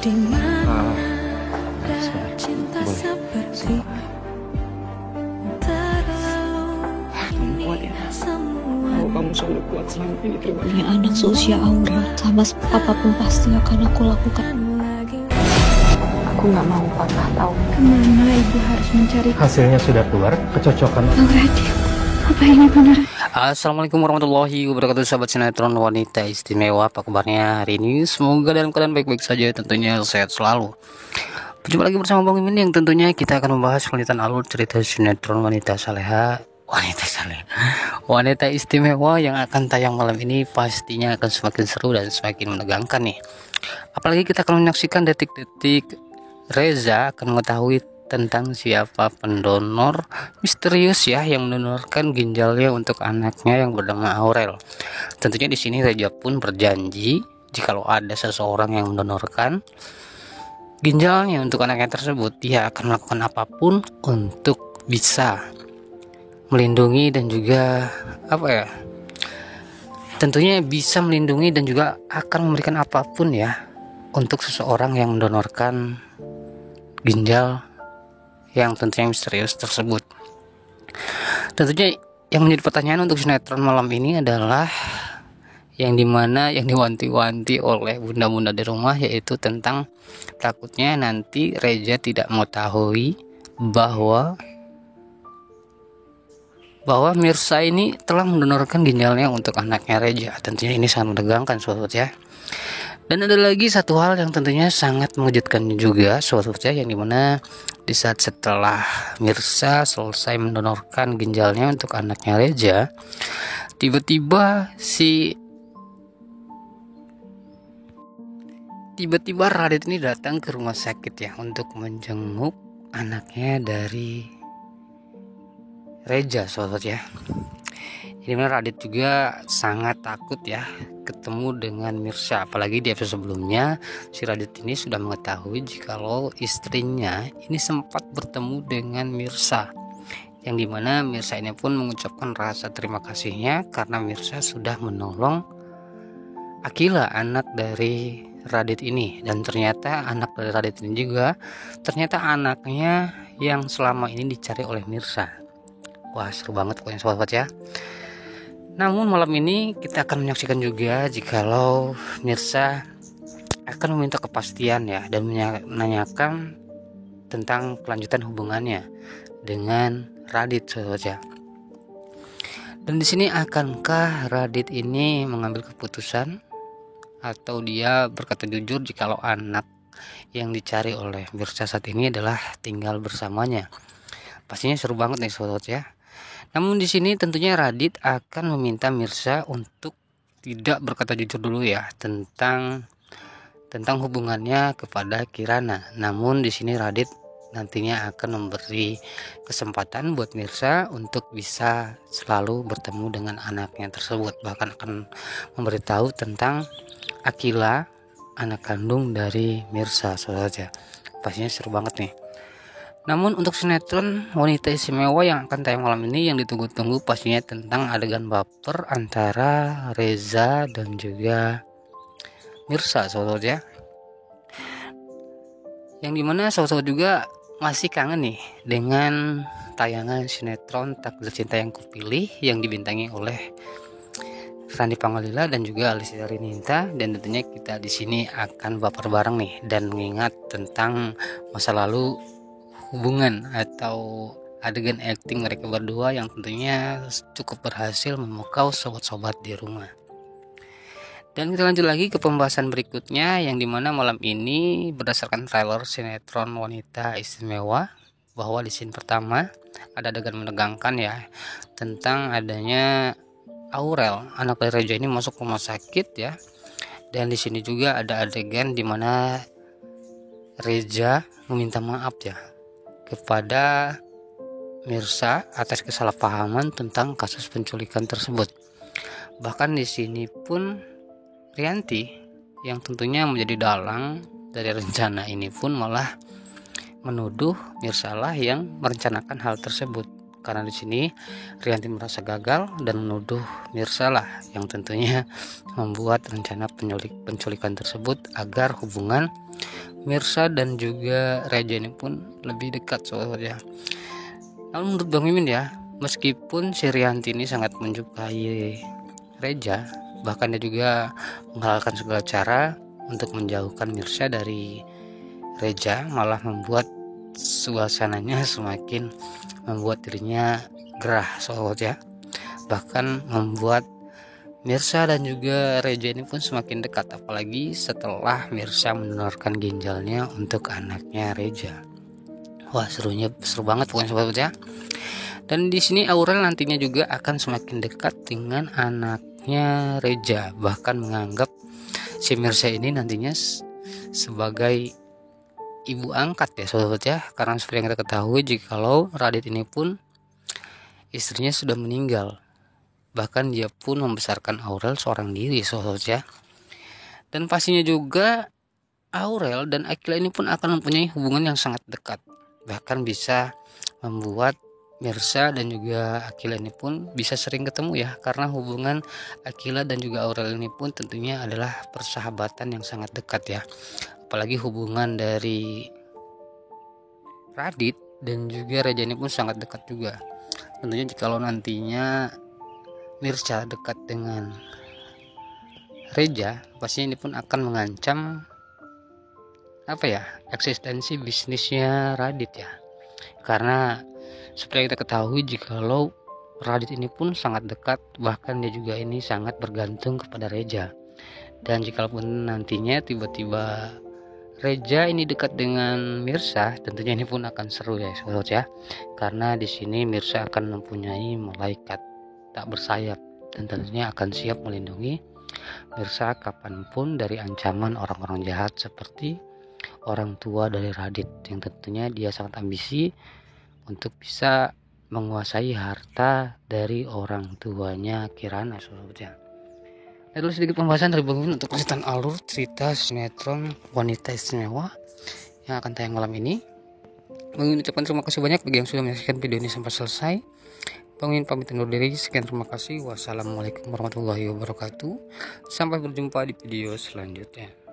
Kamu selalu kuat selama ini. Terima kasih. Punya anak seusia Aura, sama apapun pasti akan aku lakukan. Aku nggak mau papa tahu. Kemana ibu harus mencari? Hasilnya sudah keluar, kecocokan. Apa ini benar? Assalamualaikum warahmatullahi wabarakatuh, sahabat sinetron wanita istimewa. Apa kabarnya hari ini? Semoga dalam keadaan baik-baik saja, tentunya sehat selalu. Berjumpa lagi bersama Bang Mimin yang tentunya kita akan membahas kelanjutan alur cerita sinetron wanita saleha, wanita istimewa yang akan tayang malam ini. Pastinya akan semakin seru dan semakin menegangkan nih. Apalagi kita akan menyaksikan detik-detik Reza akan mengetahui tentang siapa pendonor misterius ya yang mendonorkan ginjalnya untuk anaknya yang bernama Aurel. Tentunya di sini Reza pun berjanji jikalau ada seseorang yang mendonorkan ginjalnya untuk anaknya tersebut, dia akan melakukan apapun untuk bisa melindungi dan juga tentunya bisa melindungi dan juga akan memberikan apapun ya untuk seseorang yang mendonorkan ginjal yang tentunya misterius tersebut. Tentunya yang menjadi pertanyaan untuk sinetron malam ini adalah yang dimana yang diwanti-wanti oleh bunda-bunda di rumah, yaitu tentang takutnya nanti Reza tidak mengetahui bahwa Mirsa ini telah mendonorkan ginjalnya untuk anaknya Reza. Tentunya ini sangat menegangkan sobat ya. Dan ada lagi satu hal yang tentunya sangat mengejutkan juga sobat ya, yang dimana di saat setelah Mirsa selesai mendonorkan ginjalnya untuk anaknya Reza, tiba-tiba Radit ini datang ke rumah sakit ya untuk menjenguk anaknya dari Reza sobat ya. Ini benar, Radit juga sangat takut ya ketemu dengan Mirsa, apalagi di episode sebelumnya si Radit ini sudah mengetahui jikalau istrinya ini sempat bertemu dengan Mirsa, yang dimana Mirsa ini pun mengucapkan rasa terima kasihnya karena Mirsa sudah menolong Akila, anak dari Radit ini. Dan ternyata anak dari Radit ini juga ternyata anaknya yang selama ini dicari oleh Mirsa. Wah, seru banget pokoknya sobat ya. Namun malam ini kita akan menyaksikan juga jikalau Mirsa akan meminta kepastian ya dan menanyakan tentang kelanjutan hubungannya dengan Radit sobat ya. Dan di sini akankah Radit ini mengambil keputusan atau dia berkata jujur jikalau anak yang dicari oleh Mirsa saat ini adalah tinggal bersamanya? Pastinya seru banget nih sobat ya. Namun di sini tentunya Radit akan meminta Mirsa untuk tidak berkata jujur dulu ya tentang hubungannya kepada Kirana. Namun di sini Radit nantinya akan memberi kesempatan buat Mirsa untuk bisa selalu bertemu dengan anaknya tersebut, bahkan akan memberitahu tentang Akila, anak kandung dari Mirsa saja. Pastinya seru banget nih. Namun untuk sinetron wanita istimewa yang akan tayang malam ini yang ditunggu-tunggu pastinya tentang adegan baper antara Reza dan juga Mirsa sobat ya. Yang dimana sobat juga masih kangen nih dengan tayangan sinetron Takdir Cinta Yang Kupilih yang dibintangi oleh Randy Pangalila dan juga Alicia Rininta, dan tentunya kita di sini akan baper bareng nih dan mengingat tentang masa lalu hubungan atau adegan acting mereka berdua yang tentunya cukup berhasil memukau sobat-sobat di rumah. Dan kita lanjut lagi ke pembahasan berikutnya, yang dimana malam ini berdasarkan trailer sinetron wanita istimewa, bahwa di scene pertama ada adegan menegangkan ya tentang adanya Aurel, anak dari Reza ini masuk rumah sakit ya. Dan di sini juga ada adegan dimana Reza meminta maaf ya kepada Mirsa atas kesalahpahaman tentang kasus penculikan tersebut. Bahkan di sini pun Rianti yang tentunya menjadi dalang dari rencana ini pun malah menuduh Mirsa lah yang merencanakan hal tersebut. Karena di sini Rianti merasa gagal dan menuduh Mirsa lah yang tentunya membuat rencana penculikan tersebut agar hubungan Mirsa dan juga Reja ini pun lebih dekat soalnya. Namun menurut Bang Mimin ya, meskipun si Rianti ini sangat menyukai Reja, bahkan dia juga menghalalkan segala cara untuk menjauhkan Mirsa dari Reja, malah membuat suasananya semakin membuat dirinya gerah soalnya, bahkan membuat Mirsa dan juga Reja ini pun semakin dekat, apalagi setelah Mirsa mendonorkan ginjalnya untuk anaknya Reja. Wah, seru banget pokoknya sobat ya. Dan di sini Aurel nantinya juga akan semakin dekat dengan anaknya Reja, bahkan menganggap si Mirsa ini nantinya sebagai ibu angkat ya sobat ya, karena seperti yang kita ketahui jikalau Radit ini pun istrinya sudah meninggal. Bahkan dia pun membesarkan Aurel seorang diri sobat ya. Dan pastinya juga Aurel dan Akila ini pun akan mempunyai hubungan yang sangat dekat, bahkan bisa membuat Mirsa dan juga Akila ini pun bisa sering ketemu ya, karena hubungan Akila dan juga Aurel ini pun tentunya adalah persahabatan yang sangat dekat ya. Apalagi hubungan dari Radit dan juga Reja ini pun sangat dekat juga. Tentunya jikalau nantinya Mirsa dekat dengan Reja, pastinya ini pun akan mengancam eksistensi bisnisnya Radit ya. Karena seperti yang kita ketahui jikalau Radit ini pun sangat dekat, bahkan dia juga ini sangat bergantung kepada Reja. Dan jikalau nantinya tiba-tiba Reja ini dekat dengan Mirsa, tentunya ini pun akan seru ya sobat ya. Karena di sini Mirsa akan mempunyai malaikat tak bersayap dan tentunya akan siap melindungi Mirsa kapanpun dari ancaman orang-orang jahat seperti orang tua dari Radit, yang tentunya dia sangat ambisi untuk bisa menguasai harta dari orang tuanya Kirana sobat ya. Lalu sedikit pembahasan dari Bang Mimin untuk kelanjutan alur cerita sinetron Wanita Istimewa yang akan tayang malam ini. Bang Mimin ucapkan terima kasih banyak bagi yang sudah menyaksikan video ini sampai selesai. Bang Mimin pamit undur diri. Sekian, terima kasih. Wassalamualaikum warahmatullahi wabarakatuh. Sampai berjumpa di video selanjutnya.